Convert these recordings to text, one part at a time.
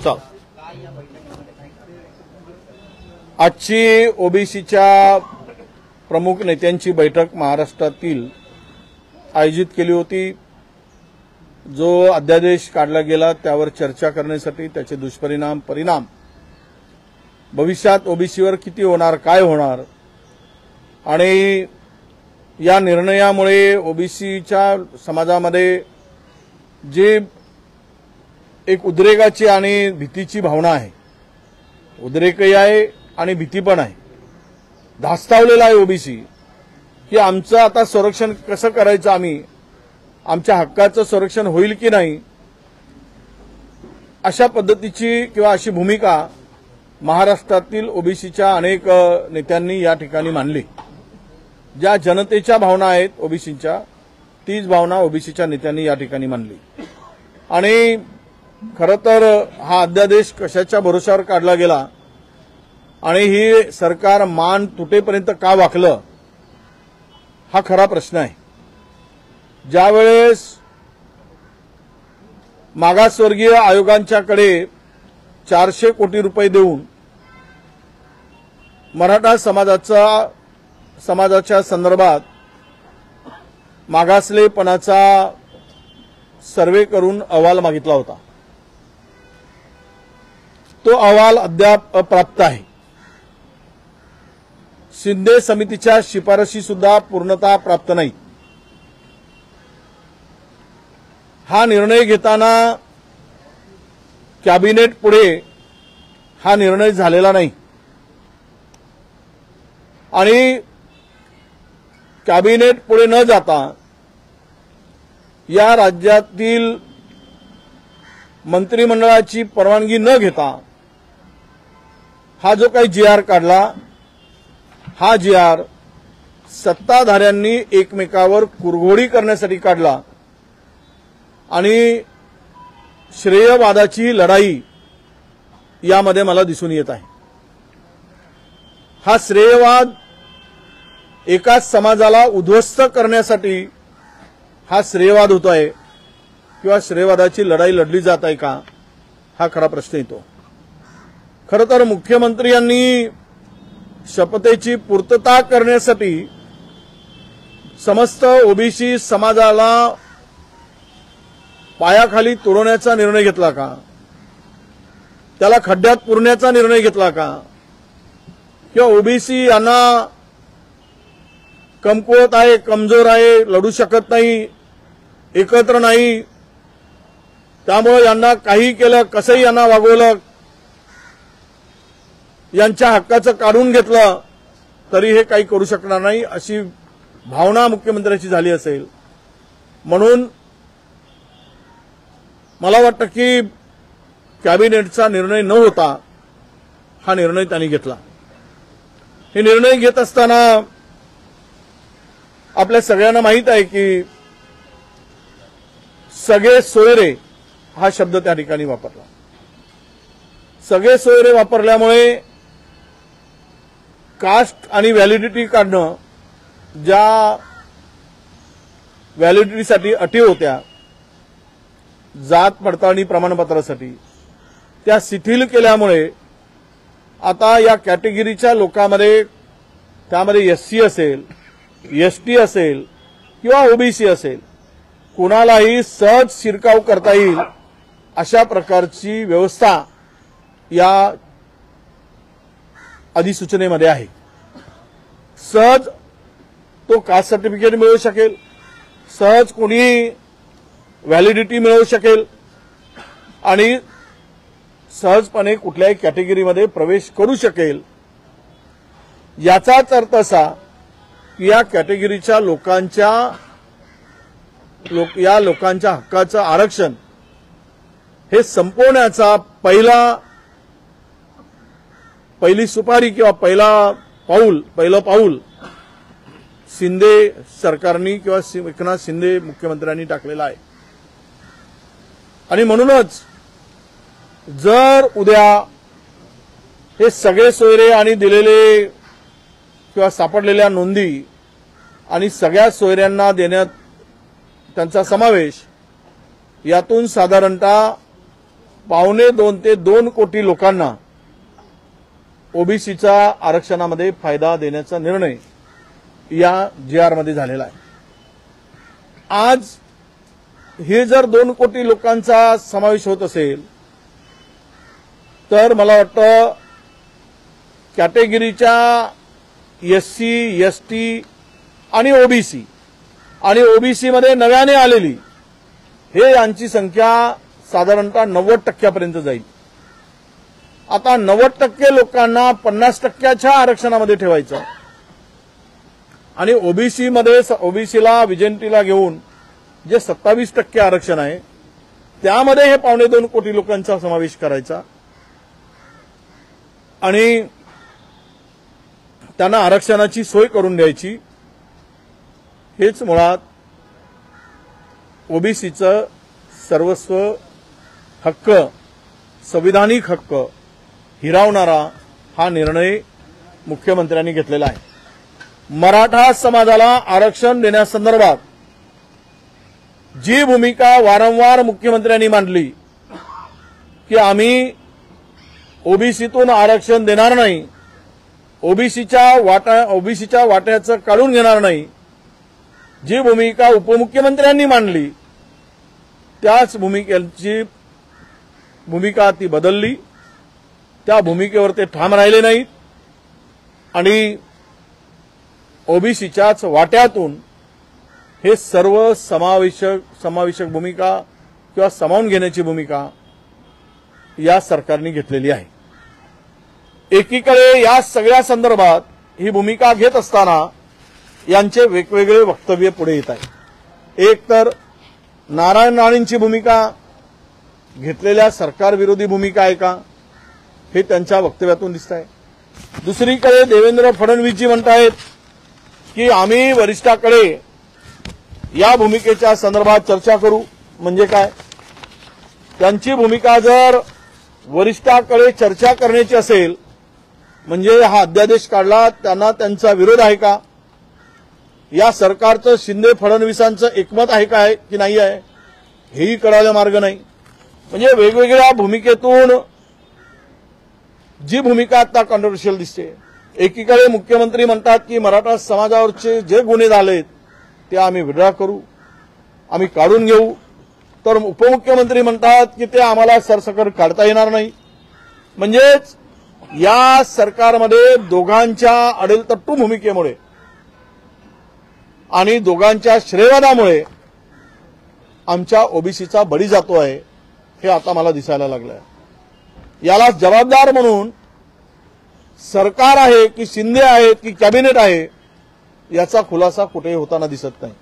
चल आजची ओबीसीच्या प्रमुख नेत्यांची बैठक महाराष्ट्रातील आयोजित केली होती। जो अध्यादेश काढला गेला त्यावर चर्चा करण्यासाठी, त्याचे दुष्परिणाम, परिणाम, भविष्यात ओबीसीवर किती होणार, काय होणार, आणि या निर्णयामुळे ओबीसीच्या समाजामध्ये जे एक उद्रेकाची आणि भीतीची भावना आहे, उद्रेकही आहे आणि भीती पण आहे, धास्तावलेला आहे ओबीसी की आमचं आता संरक्षण कसं करायचं, आम्ही आमच्या हक्काचं संरक्षण होईल की नाही, अशा पद्धतीची किंवा अशी भूमिका महाराष्ट्रातील ओबीसीच्या अनेक नेत्यांनी या ठिकाणी मांडली। ज्या जनतेच्या भावना आहेत ओबीसीच्या, तीच भावना ओबीसीच्या नेत्यांनी या ठिकाणी मांडली। आणि खरं तर हा अध्यादेश कशाच्या भरोशावर काढला गेला आणि ही सरकार मान तुटेपर्यंत का वाकलं, हा खरा प्रश्न आहे। ज्यावेळेस मागासवर्गीय आयोगांच्याकडे 400 कोटी रुपये देऊन मराठा समाजाच्या संदर्भात मागासलेपणाचा सर्वे करून अहवाल मागितला होता, तो अहवाल अद्याप अप्राप्त आहे। शिंदे समितीच्या शिफारशी सुद्धा पूर्णतः प्राप्त नाही। हा निर्णय घेताना कॅबिनेट पुढे हा निर्णय झालेला नाही आणि कॅबिनेट पुढे न जाता या राज्यातील मंत्रिमंडळाची परवानगी न घेता हा जो काही जी.आर. काढला, हा जी.आर. सत्ताधाऱ्यांनी एकमेकावर कुरघोडी करण्यासाठी काढला आणि श्रेयवादाची लढाई यामध्ये मला दिसून येत आहे। हा श्रेयवाद एकाच समाजाला उद्ध्वस्त करण्यासाठी हा श्रेयवाद होतोय किंवा श्रेयवादाची लढाई लढली जात आहे का, हा खरा प्रश्न येतो। खरं तर मुख्यमंत्री यांनी शपथेची पूर्तता करण्यासाठी समस्त ओबीसी समाजाला पायाखाली तुडवण्याचा निर्णय घेतला का, त्याला खड्ड्यात पुरण्याचा निर्णय घेतला का, किंवा ओबीसी यांना कमकुवत आहे, कमजोर आहे, लढू शकत नाही, एकत्र नाही, त्यामुळे यांना काही केलं, कसंही यांना वागवलं, यांच्या हक्काचं काढून घेतलं तरी हे काही करू शकणार नाही, अशी भावना मुख्यमंत्र्यांची झाली असेल। म्हणून मला वाटतं की कॅबिनेटचा निर्णय न होता हा निर्णय त्यांनी घेतला। हे निर्णय घेत असताना आपल्या सगळ्यांना माहीत आहे की सगळे सोयरे हा शब्द त्या ठिकाणी वापरला। सगळे सोयरे वापरल्यामुळे कास्ट आणि व्हॅलिडिटी काढणं, ज्या व्हॅलिडिटीसाठी अटी होत्या जात पडताळणी प्रमाणपत्रासाठी, त्या शिथिल केल्यामुळे आता या कॅटेगरीच्या लोकांमध्ये, त्यामध्ये एससी असेल, एसटी असेल किंवा ओबीसी असेल, कुणालाही सहज शिरकाव करता येईल अशा प्रकारची व्यवस्था या अधिसूचनेमध्ये आहे। सहज तो कास्ट सर्टिफिकेट मिळू शकेल, सहज कोणी व्हॅलिडिटी मिळवू शकेल आणि सहजपणे कुठल्याही कॅटेगरीमध्ये प्रवेश करू शकेल। याचाच अर्थ असा की या कॅटेगरीच्या या लोकांच्या हक्काचं आरक्षण हे संपवण्याचा पहिली सुपारी किंवा पहिलं पाऊल शिंदे सरकारनी किंवा एकनाथ शिंदे मुख्यमंत्र्यांनी टाकलेला आहे। आणि म्हणूनच जर उद्या हे सगळे सोयरे आणि दिलेले किंवा सापडलेल्या नोंदी आणि सगळ्या सोयऱ्यांना देण्यात त्यांचा समावेश, यातून साधारणतः 2.25 ते 2 कोटी लोकांना ओबीसीच्या आरक्षणामध्ये फायदा देण्याचा निर्णय या GR मध्ये झालेला आहे। आज हे जर 2 कोटी लोकांचा समावेश होत असेल तर मला वाटतं कॅटेगरीच्या SC, ST आणि ओबीसी मध्ये नव्याने आलेली हे यांची संख्या साधारणतः 90% जाईल। आता 90% लोकांना 50%च्या आरक्षणामध्ये ठेवायचं आणि ओबीसीला विजेंटीला घेऊन जे 27% आरक्षण आहे त्यामध्ये हे 2.25 कोटी लोकांचा समावेश करायचा आणि त्यांना आरक्षणाची सोय करून द्यायची। हेच मुळात ओबीसीचं सर्वस्व हक्क, संविधानिक हक्क हिरावणारा हा निर्णय मुख्यमंत्र्यांनी घेतलेला आहे। मराठा समाजाला आरक्षण देण्यासंदर्भात जी भूमिका वारंवार मुख्यमंत्र्यांनी मांडली की आम्ही ओबीसीतून आरक्षण देणार नाही, ओबीसीच्या वाट्याचं काढून घेणार नाही, जी भूमिका उपमुख्यमंत्र्यांनी मांडली त्याच भूमिका ती बदलली। त्या भूमिकेवर ते ठाम राहिले नाहीत आणि ओबीसीच्याच वाट्यातून हे सर्व समावेशक भूमिका किंवा सामावून घेण्याची भूमिका या सरकारने घेतलेली आहे। एकीकडे या सगळ्या संदर्भात ही भूमिका घेत असताना यांचे वेगवेगळे वक्तव्य पुढे येत आहे। एक तर नारायण राणेंची भूमिका घेतलेल्या सरकारविरोधी भूमिका आहे का हे त्यांच्या वक्तव्यातून दिसत आहे। दुसरीकडे देवेंद्र फडणवीसजी म्हणतायत की आम्ही वरिष्ठाकडे या भूमिकेच्या संदर्भात चर्चा करू। म्हणजे काय, त्यांची भूमिका जर वरिष्ठाकडे चर्चा करण्याची असेल म्हणजे हा अध्यादेश काढला त्यांना त्यांचा विरोध आहे का, या सरकारचं शिंदे फडणवीसांचं एकमत आहे काय की नाही आहे हेही कळायला मार्ग नाही। म्हणजे वेगवेगळ्या भूमिकेतून जी भूमिका आता कॉन्ट्रोवर्शियल दिसते। एकीकडे मुख्यमंत्री म्हणतात की मराठा समाजावरचे जे गुन्हे झालेत ते आम्ही विड्रॉ करू, आम्ही काढून घेऊ, तर उपमुख्यमंत्री म्हणतात की ते आम्हाला सरसकट काढता येणार नाही। म्हणजेच या सरकारमध्ये दोघांच्या अडेलतट्टू भूमिकेमुळे आणि दोघांच्या श्रेयवादामुळे आमच्या ओबीसीचा बळी जातो आहे हे आता मला दिसायला लागलंय। याला जबाबदार म्हणून सरकार आहे की शिंदे आहेत की कॅबिनेट आहे याचा खुलासा कुठेही होताना दिसत नाही।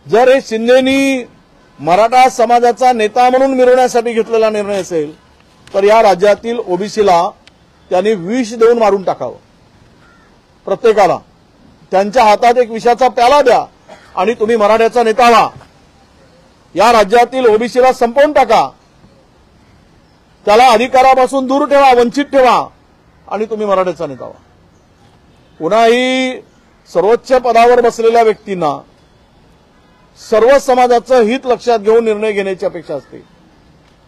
जर हे शिंदेनी मराठा समाजाचा नेता म्हणून मिरवण्यासाठी घेतलेला निर्णय असेल तर या राज्यातील ओबीसीला त्यांनी विष देऊन मारून टाकावं। प्रत्येकाला त्यांच्या हातात एक विषाचा प्याला द्या आणि तुम्ही मराठ्याचा नेता व्हा, या राज्यातील ओबीसीला संपवून टाका, त्याला अधिकारापासून दूर ठेवा, वंचित ठेवा आणि तुम्ही मराठ्याचा नेता व्हा। पुन्हाही सर्वोच्च पदावर बसलेल्या व्यक्तींना सर्व समाजाचं हित लक्षात घेऊन निर्णय घेण्याची अपेक्षा असते।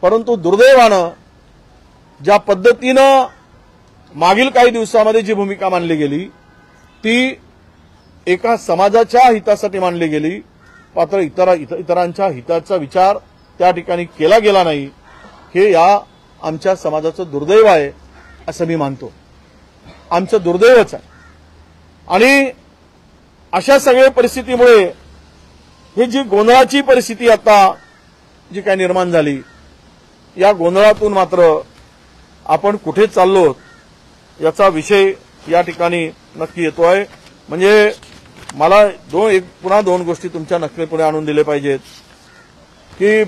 परंतु दुर्दैवानं ज्या पद्धतीनं मागील काही दिवसांमध्ये जी भूमिका मांडली गेली ती एका समाजाच्या हितासाठी मांडली गेली, मात्र इतरांच्या हिताचा विचार त्या ठिकाणी केला गेला नाही। हे या आमच्या समाजाचं दुर्दैव आहे असं मी मानतो, आमचं दुर्दैवच आहे। आणि अशा सगळ्या परिस्थितीमुळे ही जी गोंधळाची परिस्थिती आता जी काय निर्माण झाली, या गोंधळातून मात्र आपण कुठे चाललो याचा विषय या ठिकाणी नक्की येतोय। म्हणजे मला पुन्हा दोन गोष्टी तुमच्या नक्कीपुढे आणून दिले पाहिजेत की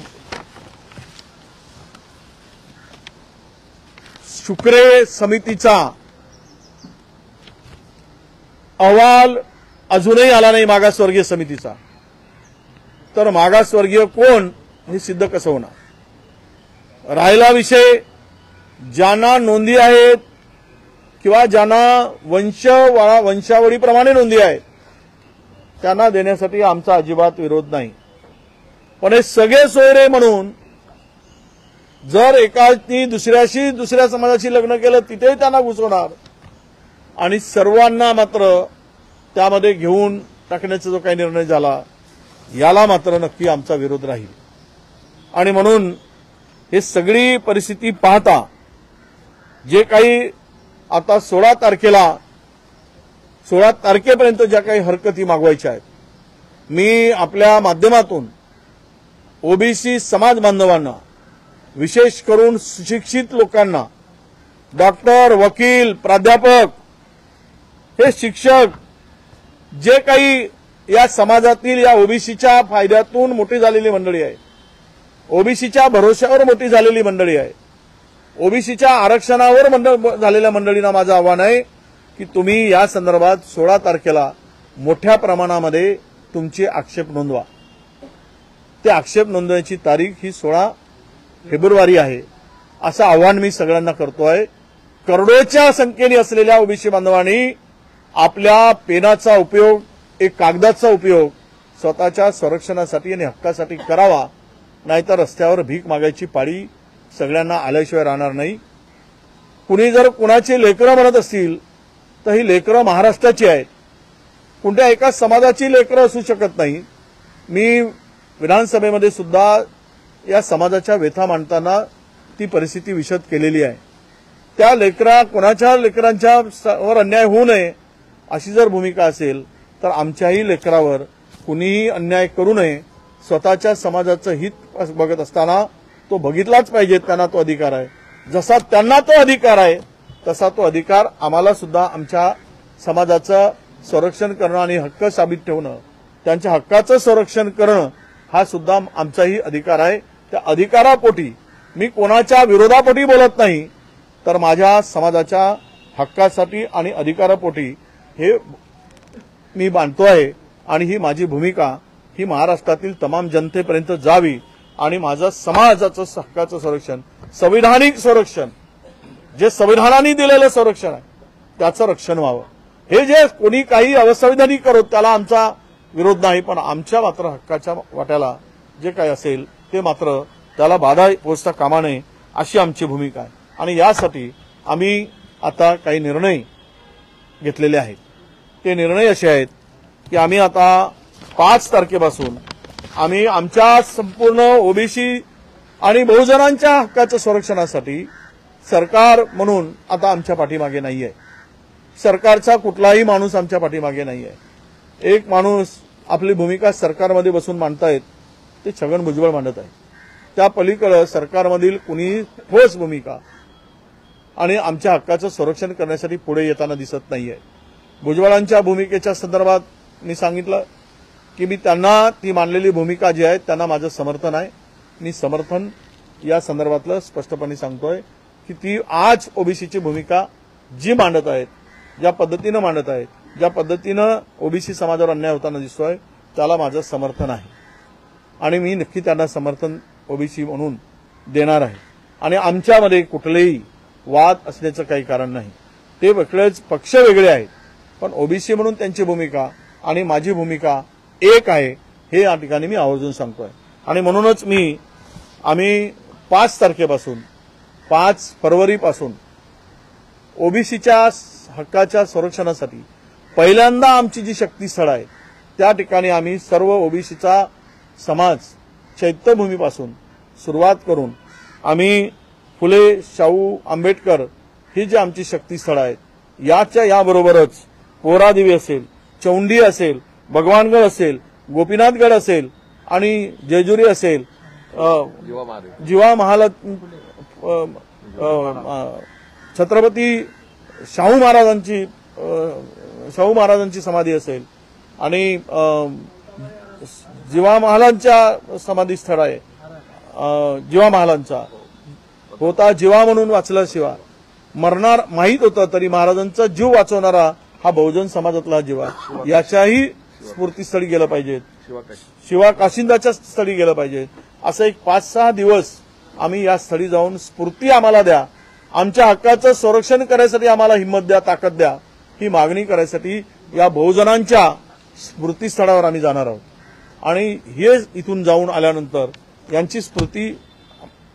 शुक्रे समितीचा अहवाल अजूनही आला नाही मागासवर्गीय समितीचा, तर मागासवर्गीय कोण हे सिद्ध कसं होणार। राहिला विषय ज्यांना नोंदी आहेत किंवा ज्यांना वंशावळीप्रमाणे नोंदी आहेत त्यांना देण्यासाठी आमचा अजिबात विरोध नाही, पण हे सगळे सोयरे म्हणून जर एकानी दुसऱ्या समाजाशी लग्न केलं तिथेही त्यांना घुसवणार आणि सर्वांना मात्र त्यामध्ये घेऊन टाकण्याचा जो काही निर्णय झाला याला मात्र नक्की आमचा विरोध राहील। आणि म्हणून हे सगळी परिस्थिती पाहता जे काही आता 16 तारखेपर्यंत ज्या काही हरकती मागवायच्या आहेत, मी आपल्या माध्यमातून ओबीसी समाज बांधवांना, विशेष करून सुशिक्षित लोकांना, डॉक्टर, वकील, प्राध्यापक, हे शिक्षक, जे काही या समाजातील या ओबीसीच्या फायद्यातून मोठी झालेली मंडळी आहे, ओबीसीच्या भरोश्यावर मोठी झालेली मंडळी आहे, ओबीसीच्या आरक्षणावर झालेल्या मंडळींना माझं आव्हान आहे की तुम्ही या संदर्भात 16 तारखेला मोठ्या प्रमाणामध्ये तुमचे आक्षेप नोंदवा। ते आक्षेप नोंदवण्याची तारीख ही 16 फेब्रुवारी आहे, असं आव्हान मी सगळ्यांना करतोय। करोडोच्या संख्येने असलेल्या ओबीसी बांधवांनी आपल्या पेनाचा उपयोग, एक कागदाचा उपयोग स्वतःच्या संरक्षणासाठी आणि हक्कासाठी करावा, नाहीतर रस्त्यावर भीक मागायची पाळी सगळ्यांना आल्याशिवाय राहणार नाही। कुणी जर कुणाची लेकरं म्हणत असतील तर ही लेकरं महाराष्ट्राची आहेत, कोणत्या एका समाजाची लेकरं असू शकत नाही। मी विधानसभेमध्ये सुद्धा या समाजाच्या व्यथा मांडताना ती परिस्थिती विशद केलेली आहे। त्या कोणाच्या लेकरांच्या वर अन्याय होऊ नये अशी जर भूमिका असेल तर आमच्याही लेकरावर कुणीही अन्याय करू नये। स्वतःच्या समाजाचं हित बघत असताना तो बघितलाच पाहिजे, त्यांना तो अधिकार आहे। जसा त्यांना तो अधिकार आहे तसा तो अधिकार आम्हाला सुद्धा आमच्या समाजाचं संरक्षण करणं आणि हक्क साबित ठेवणं, त्यांच्या हक्काचं संरक्षण करणं हा सुद्धा आमचाही अधिकार आहे। त्या अधिकारापोटी मी कोणाच्या विरोधापोटी बोलत नाही, तर माझ्या समाजाच्या हक्कासाठी आणि अधिकारापोटी हे मी मांडतो आहे। आणि ही माझी भूमिका ही महाराष्ट्रातील तमाम जनतेपर्यंत जावी आणि माझं समाजाचं हक्काचं संरक्षण, संविधानिक संरक्षण, जे संविधानाने दिलेलं संरक्षण आहे त्याचं रक्षण व्हावं। हे जे कोणी काही अवसंविधानिक करत त्याला आमचा विरोध नाही, पण आमच्या मात्र हक्काच्या वाट्याला जे काही असेल ते मात्र त्याला बाधा पोचता कामा नये अशी आमची भूमिका आहे। आणि यासाठी आम्ही आता काही निर्णय घेतलेले आहेत। ते निर्णय असे आहेत की आम्ही आता 5 तारखेपासून आम्ही आमच्या संपूर्ण ओबीसी आणि बहुजनांच्या हक्काच्या संरक्षणासाठी सरकार म्हणून आता आमच्या पाठीमागे नाहीये। सरकारचा कुठलाही माणूस आमच्या पाठीमागे नाहीये। एक माणूस आपली भूमिका सरकारमध्ये बसून मांडतायत ते छगन भुजबळ मांडत आहे। त्या पलीकडे सरकारमधील कुणी ठोस भूमिका आणि आमच्या हक्काचं संरक्षण करण्यासाठी पुढे येताना दिसत नाहीये। भुजबळांच्या भूमिकेच्या संदर्भात मी सांगितलं की मी त्यांना ती मांडलेली भूमिका जी आहे त्यांना माझं समर्थन आहे। मी समर्थन या संदर्भातलं स्पष्टपणे सांगतोय की ती आज ओबीसीची भूमिका जी मांडत आहेत, ज्या पद्धतीनं मांडत आहेत, ज्या पद्धतीनं ओबीसी समाजावर अन्याय होताना दिसतोय त्याला माझं समर्थन आहे आणि मी नक्की त्यांना समर्थन ओबीसी म्हणून देणार आहे। आणि आमच्यामध्ये कुठलेही वाद असण्याचं काही कारण नाही। ते वेगळेच पक्ष वेगळे आहेत, पण ओबीसी म्हणून त्यांची भूमिका आणि माझी भूमिका एक आहे हे या ठिकाणी मी आवर्जून सांगतोय। आणि म्हणूनच आम्ही 5 तारखेपासून 5 फरवरीपासून ओबीसीच्या हक्काच्या संरक्षणासाठी पहिल्यांदा आमची जी शक्तीस्थळ आहे त्या ठिकाणी आम्ही सर्व ओबीसीचा समाज चैत्यभूमीपासून सुरुवात करून आम्ही फुले, शाहू, आंबेडकर ही जी आमची शक्तीस्थळ आहेत याबरोबरच पोरादेवी असेल, चौंडी असेल, भगवानगड असेल, गोपीनाथगड असेल आणि जेजुरी असेल, जिवा महाल, छत्रपती शाहू महाराजांची समाधी असेल आणि जिवा महालांच्या समाधी स्थळ आहे, जिवा महालांचा होता जिवा म्हणून वाचल्याशिवाय मरणार माहीत होतं तरी महाराजांचा जीव वाचवणारा हा बहुजन समाजातला जिवा, याच्याही स्फूर्तीस्थळी गेलं पाहिजे, शिवा काशिंदाच्या स्थळी गेलं पाहिजे। असं एक 5-6 दिवस आम्ही या स्थळी जाऊन स्फूर्ती आम्हाला द्या, आमच्या हक्काचं संरक्षण करण्यासाठी आम्हाला हिंमत द्या, ताकद द्या, ही मागणी करायसाठी या बहुजनांच्या स्मृतीस्थळावर आम्ही जाणार आहोत। आणि हे इथून जाऊन आल्यानंतर यांची स्फूर्ती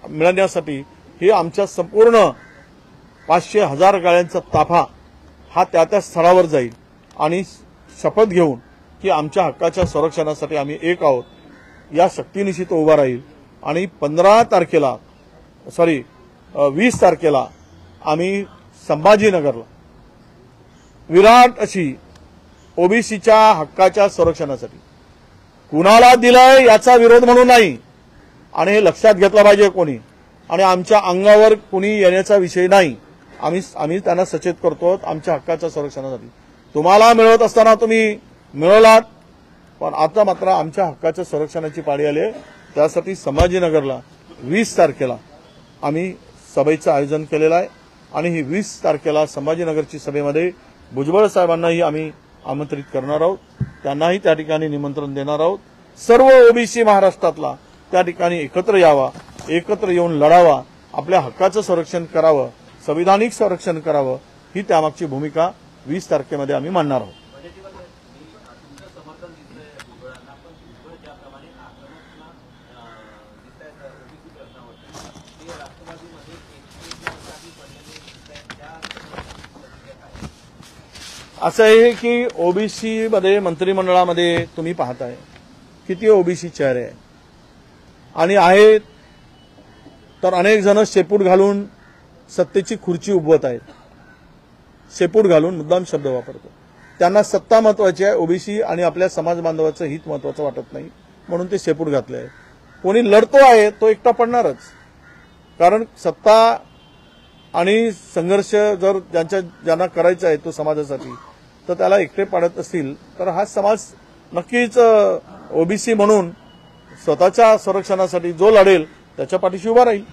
मिळण्यासाठी हे आमच्या संपूर्ण 500,000 गाड्यांचा ताफा हा त्या स्थळावर जाईल आणि शपथ घेऊन की आमच्या हक्काच्या संरक्षणासाठी आम्ही एक आहोत या शक्तीनिशी तो उभा राहील आणि 20 तारखेला आम्ही संभाजीनगरला विराट अशी ओबीसीच्या हक्काच्या संरक्षणासाठी कुणाला दिलाय याचा विरोध म्हणून नाही आणि हे लक्षात घेतलं पाहिजे कोणी आणि आमच्या अंगावर कोणी येण्याचा विषय नाही. आम्ही त्यांना सचेत करतो आमच्या हक्काच्या संरक्षणासाठी. तुम्हाला मिळवत असताना तुम्ही मिळवलात पण आता मात्र आमच्या हक्काच्या संरक्षणाची पाळी आली आहे. त्यासाठी संभाजीनगरला 20 तारखेला आम्ही सभेचं आयोजन केलेलं आहे आणि ही 20 तारखेला संभाजीनगरची सभेमध्ये भुजबळ साहेबांनाही आम्ही आमंत्रित करणार आहोत. त्यांनाही त्या ठिकाणी निमंत्रण देणार आहोत. सर्व ओबीसी महाराष्ट्रातला त्या ठिकाणी एकत्र यावा, एकत्र येऊन लढावा, आपल्या हक्काचं संरक्षण करावं, संविधानिक संरक्षण करावं ही त्यामागची भूमिका 20 तारखेमध्ये आम्ही मांडणार आहोत. असं आहे की ओबीसी मध्ये मंत्रिमंडळामध्ये तुम्ही पाहताय किती ओबीसी चेहरे आहे आणि आहेत तर अनेक जण शेपूट घालून सत्तेची खुर्ची उभवत आहेत. शेपूट घालून मुद्दाम शब्द वापरतो. त्यांना सत्ता महत्वाची आहे, ओबीसी आणि आपल्या समाज बांधवाचं हित महत्वाचं वाटत नाही म्हणून ते शेपूट घातले आहे. कोणी लढतो आहे तो एकटा पडणारच, कारण सत्ता आणि संघर्ष जर ज्यांना करायचा आहे तो समाजासाठी तर त्याला एकटे पाडत असतील तर हा समाज नक्कीच ओबीसी म्हणून स्वतःच्या संरक्षणासाठी जो लढेल त्याच्या पाठीशी उभा राहील.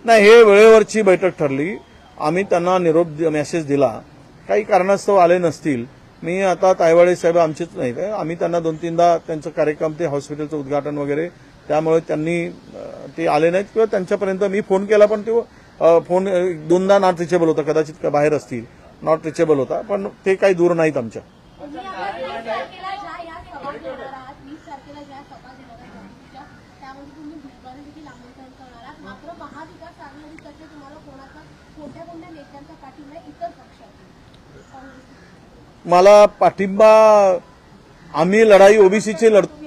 नाही, हे वेळेवरची बैठक ठरली. आम्ही त्यांना निरोप मेसेज दिला, काही कारणास्तव आले नसतील. मी आता तायवाडे साहेब आमचेच नाहीत, आम्ही त्यांना 2-3दा त्यांचा कार्यक्रम ते हॉस्पिटलचं उद्घाटन वगैरे त्यामुळे त्यांनी ते आले नाहीत किंवा त्यांच्यापर्यंत मी फोन केला पण ते फोन 2दा नॉट रिचेबल होता, कदाचित बाहेर असतील, नॉट रिचेबल होता, पण ते काही दूर नाहीत आमच्या. मला पाठिंबा आम्ही लढाई ओबीसीची लढतो.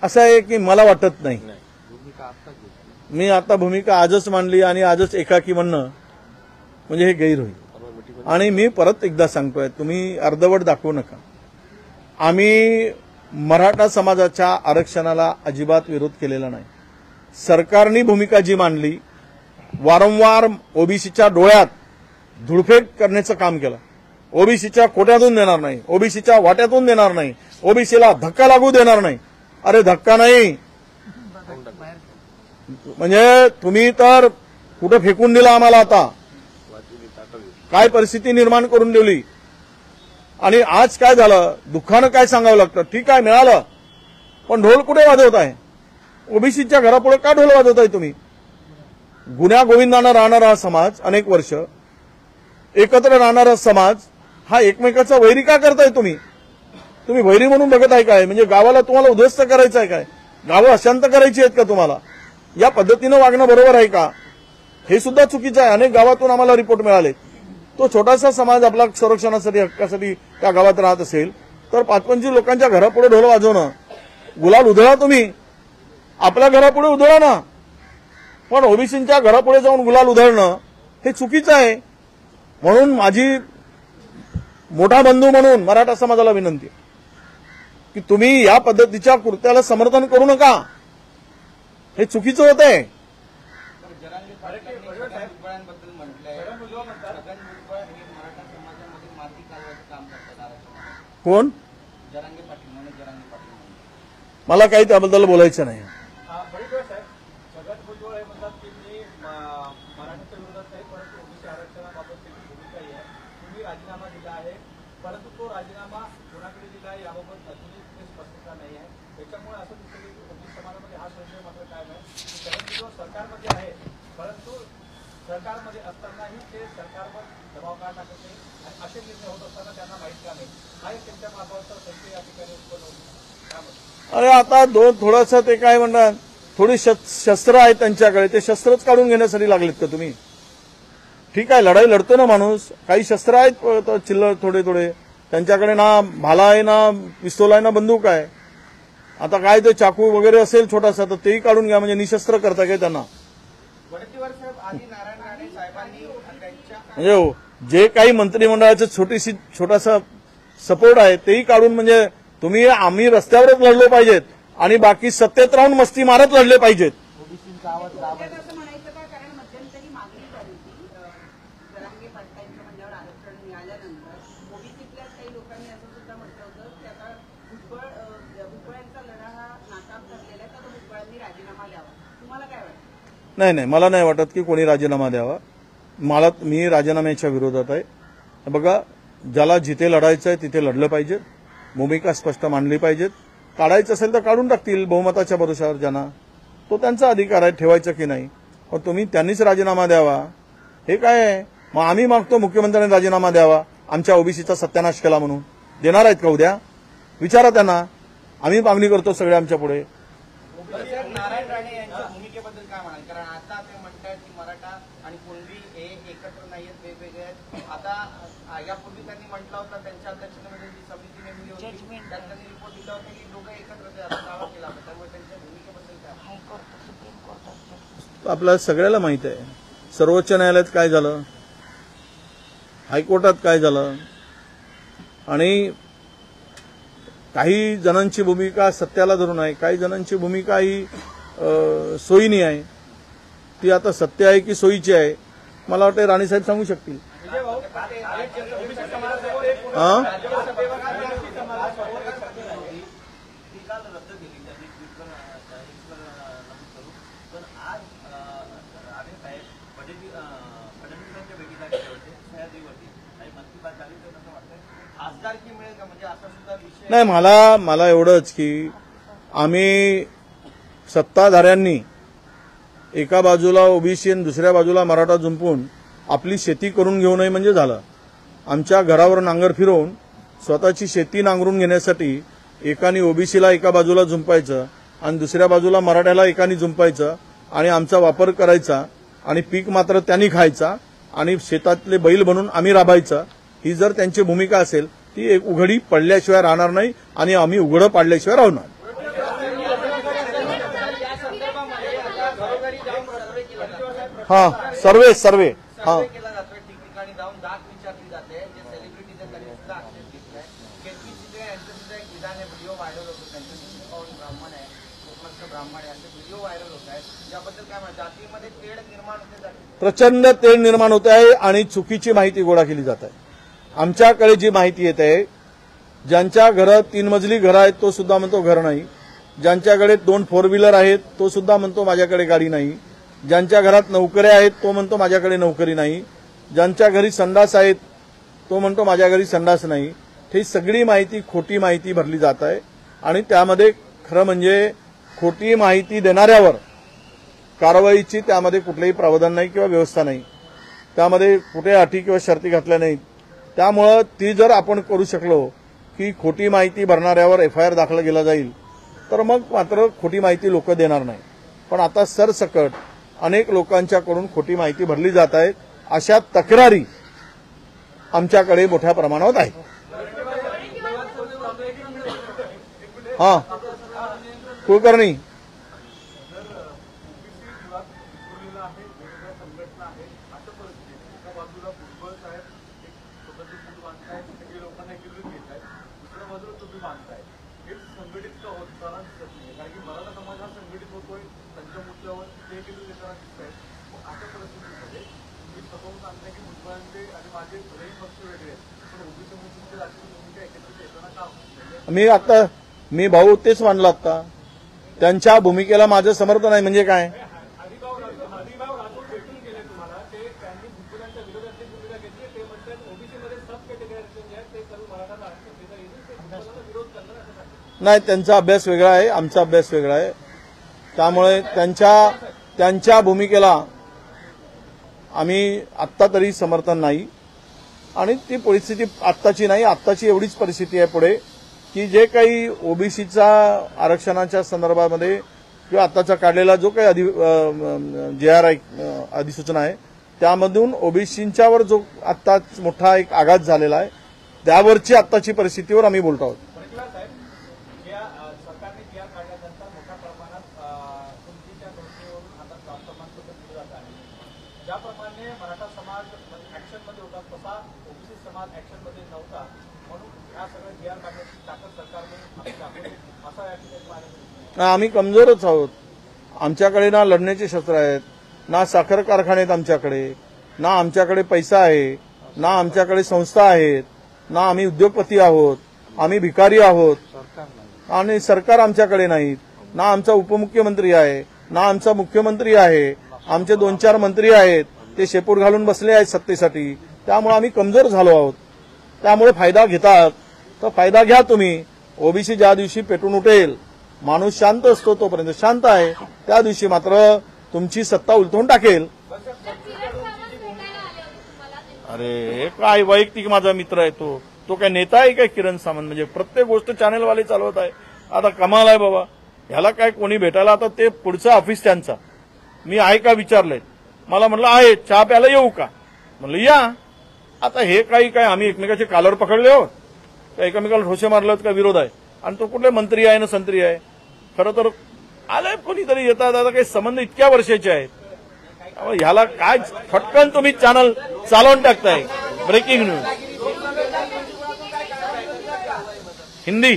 असं आहे की मला वाटत नाही, मी आता भूमिका आजच मांडली आणि आजच एकाकी म्हणणं म्हणजे हे गैर होईल. आणि मी परत एकदा सांगतोय, तुम्ही अर्धवट दाखवू नका. आम्ही मराठा समाजाच्या आरक्षणाला अजिबात विरोध केलेला नाही. सरकारने भूमिका जी मांडली, वारंवार ओबीसीच्या डोळ्यात धुळफेक करण्याचं काम केलं. ओबीसीच्या कोट्यातून देणार नाही, ओबीसीच्या वाट्यातून देणार नाही, ओबीसीला धक्का लागू देणार नाही. अरे धक्का नाही म्हणजे तुम्ही तर कुठं फेकून दिला आम्हाला, आता काय परिस्थिती निर्माण करून ठेवली. आणि आज काय झालं, दुःखानं काय सांगावं लागतं. ठीक आहे मिळालं, पण ढोल कुठे वाजवत आहे? ओबीसीच्या घरापुढे का ढोल वाजवताय तुम्ही? गुन्ह्या गोविंदानं राहणारा हा समाज, अनेक वर्ष एकत्र राहणारा समाज, हा एकमेकाचा वैरी का करताय तुम्ही? तुम्ही वैरी म्हणून बघत आहे काय? म्हणजे गावाला तुम्हाला उद्ध्वस्त करायचं आहे काय? गावं अशांत करायची आहेत का तुम्हाला? या पद्धतीनं वागणं बरोबर आहे का? हे सुद्धा चुकीचं आहे. अनेक गावातून आम्हाला रिपोर्ट मिळाले. तो छोटासा समाज आपला संरक्षणासाठी हक्कासाठी त्या गावात राहत असेल तर 5-25 लोकांच्या घरापुढे ढोल वाजवणं, गुलाल उधळा, तुम्ही आपल्या घरापुढे उधळा ना, पण ओबीसींच्या घरापुढे जाऊन गुलाल उधळणं हे चुकीचं आहे. म्हणून माझी मोठा बंधू म्हणून मराठा समाजाला विनंती की तुम्ही या पद्धतीच्या कृत्याला समर्थन करू नका, हे चुकीचं होत आहे. कोण? मला काही त्याबद्दल बोलायचं नाही. परंतु तो राजीनामा कोणाकडे दिला याबाबत अजूनही स्पष्टता नाही आहे. त्याच्यामुळे असं दिसतं की ओबीसी समाजामध्ये हा संशय मात्र कायम आहे की फडणवीस सरकारमध्ये आहे, परंतु सरकारमध्ये असतानाही ते सरकारवर दबाव का टाकत नाही आणि असे निर्णय होत असताना त्यांना माहीत का नाही, हा एक त्यांच्या मार्फावरचा संशय या ठिकाणी उत्पन्न होतो. अरे आता थोडंसं ते काय म्हणतात, थोडी शस्त्र आहेत त्यांच्याकडे, ते शस्त्रच काढून घेण्यासाठी लागलेत का तुम्ही? ठीक आहे, लढाई लढतो ना माणूस, काही शस्त्र आहेत चिल्लर थोडे थोडे त्यांच्याकडे, ना भाला आहे ना पिस्तूल आहे ना बंदूक आहे. आता काय ते चाकू वगैरे असेल छोटासा तर तेही काढून घ्या, म्हणजे निशस्त्र करता काय त्यांना? म्हणजे जे काही मंत्रिमंडळाचं छोटासा सपोर्ट आहे तेही काढून, म्हणजे तुम्ही आम्ही रस्त्यावरच लढलो पाहिजेत आणि बाकी सत्तेत राहून मस्ती मारत लढले पाहिजेत. नाही नाही, मला नाही वाटत की कोणी राजीनामा द्यावा. मी राजीनाम्याच्या विरोधात आहे. बघा, ज्याला जिथे लढायचं आहे तिथे लढलं पाहिजे, भूमिका स्पष्ट मांडली पाहिजेत. काढायचं असेल तर काढून टाकतील बहुमताच्या भरोशावर, ज्यांना तो त्यांचा अधिकार आहे ठेवायचं की नाही. पण तुम्ही त्यांनीच राजीनामा द्यावा हे काय आहे? मग आम्ही मागतो मुख्यमंत्र्यांनी राजीनामा द्यावा, आमच्या ओबीसीचा सत्यानाश केला म्हणून. देणार आहेत का उद्या? विचारा त्यांना. आम्ही मागणी करतो सगळे आमच्या पुढे. नारायण राणे यांच्या भूमिकेबद्दल काय म्हणाल? कारण आता ते म्हणतात की मराठा आणि कुणबी हे एकत्र नाहीयेत, वेगवेगळे आहेत. आता यापूर्वी त्यांनी म्हटलं होतं त्यांच्या अध्यक्षतेमध्ये जी समिती नेमली होती त्यात त्यांनी रिपोर्ट दिला होता की दोघं एकत्र दावा केला होता. त्यामुळे त्यांच्या भूमिकेबद्दल काय? आपल्याला सगळ्याला माहित आहे सर्वोच्च न्यायालयात काय झालं, हायकोर्टात काय झालं, आणि काही जणांची भूमिका सत्याला धरून आहे, काही जणांची भूमिका ही सोयीनी आहे. ती आता सत्य आहे की सोयीची आहे मला वाटतं राणेसाहेब सांगू शकतील. नाही, मला एवढंच की आम्ही सत्ताधाऱ्यांनी एका बाजूला ओबीसी आणि दुसऱ्या बाजूला मराठा जुंपून आपली शेती करून घेऊ नये म्हणजे झालं. आमच्या घरावर नांगर फिरवून स्वतःची शेती नांगरून घेण्यासाठी एकाने ओबीसीला एका बाजूला जुंपायचं आणि दुसऱ्या बाजूला मराठ्याला एकाने जुंपायचं आणि आमचा वापर करायचा आणि पीक मात्र त्यांनी खायचा आणि शेतातले बैल बनून आम्ही राबायचं. ही जर त्यांची भूमिका असेल ती एक उघडी पडल्याशिवाय राहणार नाही आणि आम्ही उघडं पाडल्याशिवाय राहणार. हा सर्वे हा ठिकठिकाणी जाऊन जात विचारली जाते. जे सेलिब्रिटी त्यांनी सुद्धा आक्षेप घेतलाय. केतकी चित्रे यांचं सुद्धा एक विधान आहे, व्हिडिओ व्हायरल होतो. त्यांचं पाऊल ब्राह्मण आहे, कोकणातलं ब्राह्मण आहे, असे व्हिडिओ व्हायरल होत आहेत. याबद्दल काय म्हणतात? जातीमध्ये तेढ निर्माण होते, प्रचंड तेढ निर्माण होत आहे आणि चुकीची माहिती गोळा केली जात आहे. आमच्याकडे जी माहिती येत आहे, ज्यांच्या घरात 3 मजली घर आहेत तो सुद्धा म्हणतो घर नाही, ज्यांच्याकडे 2 4 व्हीलर आहेत तो सुद्धा म्हणतो माझ्याकडे गाडी नाही, ज्यांच्या घरात नोकऱ्या आहेत तो म्हणतो माझ्याकडे नोकरी नाही, ज्यांच्या घरी संडास आहेत तो म्हणतो माझ्या घरी संडास नाही. ही सगळी माहिती खोटी माहिती भरली जात आहे आणि त्यामध्ये खरं म्हणजे खोटी माहिती देणाऱ्यावर कारवाईची त्यामध्ये कुठलेही प्रावधान नाही किंवा व्यवस्था नाही. त्यामध्ये कुठे अटी किंवा शर्ती घातल्या नाहीत. त्यामुळं ती जर आपण करू शकलो की खोटी माहिती भरणाऱ्यावर एफआयआर दाखल केला जाईल तर मग मात्र खोटी माहिती लोक देणार नाही. पण आता सरसकट अनेक लोकांच्याकडून खोटी माहिती भरली जात आहे. अशा तक्रारी आमच्याकडे मोठ्या प्रमाणात आहेत. हा कुलकर्णी मी भाऊ तेच मानलं आता. त्यांच्या भूमिकेला माझं समर्थन आहे म्हणजे काय? नाही, त्यांचा अभ्यास वेगळा आहे, आमचा अभ्यास वेगळा आहे. त्यामुळे त्यांच्या भूमिकेला आम्ही आत्ता तरी समर्थन नाही. आणि ती परिस्थिती आत्ताची नाही, आत्ताची एवढीच परिस्थिती आहे पुढे की जे काही ओबीसीचा आरक्षणाच्या संदर्भामध्ये किंवा आत्ताचा काढलेला जो काही JRI अधिसूचना आहे त्यामधून ओबीसींच्यावर जो आत्ता मोठा एक आघात झालेला आहे त्यावरची आत्ताची परिस्थितीवर आम्ही बोलतो आहोत. पटकला साहेब, सरकारने GR काढल्यानंतर मोठ्या प्रमाणात कुणबीच्या नोंदणीवरून आता प्रमाणपत्र दिलं जात आहे. ज्याप्रमाणे मराठा समाज ऍक्शनमध्ये होता तसा ओबीसी समाज ऍक्शनमध्ये नव्हता, म्हणून या सगळ्या GR काढण्याची ताकद सरकारने दाखवली असा या ठिकाणी पाहिलं. आम्ही कमजोरच आहोत. आमच्याकडे ना लढण्याचे शस्त्र आहेत, ना साखर कारखाने आहेत आमच्याकडे, ना आमच्याकडे पैसा आहे, ना आमच्याकडे संस्था आहेत, ना आम्ही उद्योगपती आहोत, आम्ही भिकारी आहोत आणि सरकार आमच्याकडे नाहीत. ना आमचा उपमुख्यमंत्री आहे, ना आमचा मुख्यमंत्री आहे. आमचे 2-4 मंत्री आहेत, ते शेपूट घालून बसले आहेत सत्तेसाठी. त्यामुळे आम्ही कमजोर झालो आहोत. त्यामुळे फायदा घेतात तर फायदा घ्या तुम्ही. ओबीसी ज्या दिवशी पेटून उठेल, माणूस शांत असतो तोपर्यंत शांत आहे, त्या दिवशी मात्र तुमची सत्ता उलटून टाकेल. अरे काय वैयक्तिक माझा मित्र आहे तो काय नेता आहे काय किरण सामंत? म्हणजे प्रत्येक गोष्ट चॅनलवाले चालवत आहे. आता कमाल आहे बाबा, ह्याला काय कोणी भेटायला, आता ते पुढचं ऑफिस त्यांचा. मी आहे का विचारलंय, मला म्हटलं आहे, चहा प्यायला येऊ का? म्हणलं या. आता हे काय आम्ही एकमेकाचे कालर पकडले आहोत का, एकमेकाला ठोसे मारले होत का? विरोध आहे. आणि तो कुठले मंत्री आहे ना संत्री आहे? खरं तर आलंय कोणीतरी येतात, आता काही संबंध इतक्या वर्षाचे आहेत. ह्याला काय फटकन तुम्ही चॅनल चालवून टाकताय. ब्रेकिंग न्यूज हिंदी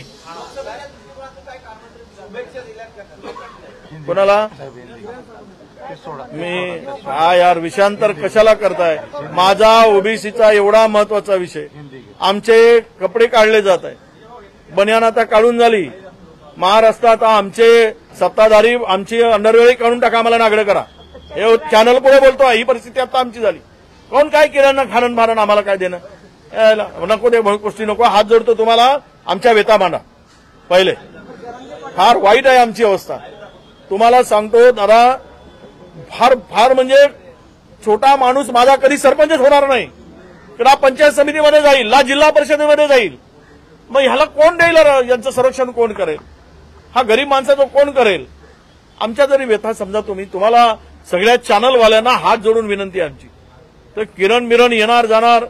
कोणाला मी काय यार विषयांतर कशाला करताय? माझा ओबीसीचा एवढा महत्वाचा विषय. आमचे कपडे काढले जात आहे, बनियान आता काढून झाली. महाराष्ट्रात आमचे सत्ताधारी आमची अंडरवेअर काढून टाका, आम्हाला नागडं करा. हे चॅनल पुढे बोलतो, ही परिस्थिती आता आमची झाली. कोण काय केलं खाणं भारण आम्हाला काय देणं? नको ते गोष्टी नको. हात जोडतो तुम्हाला, आमच्या वेता मांडा पहिले. फार वाईट आहे आमची अवस्था. तुम्हाला सांगतो दादा, फार म्हणजे छोटा माणूस माझा कधी सरपंचच होणार नाही, ना पंचायत समितीमध्ये जाईल, ना जिल्हा परिषदेमध्ये जाईल. मग ह्याला कोण देईल? यांचं संरक्षण कोण करेल? हा गरीब माणसाचं कोण करेल? आमच्या जरी व्यथा समजा तुम्हाला सगळ्या चॅनलवाल्यांना हात जोडून विनंती आहे आमची. तर किरण मिरण येणार जाणार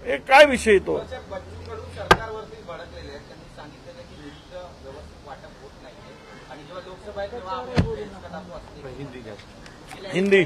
हे काय विषय तो? सरकारवरती भडकलेले आहेत. त्यांनी सांगितलेलं की निधीचं व्यवस्थित वाटप होत नाहीये आणि जेव्हा लोकसभा आहे तेव्हा हिंदी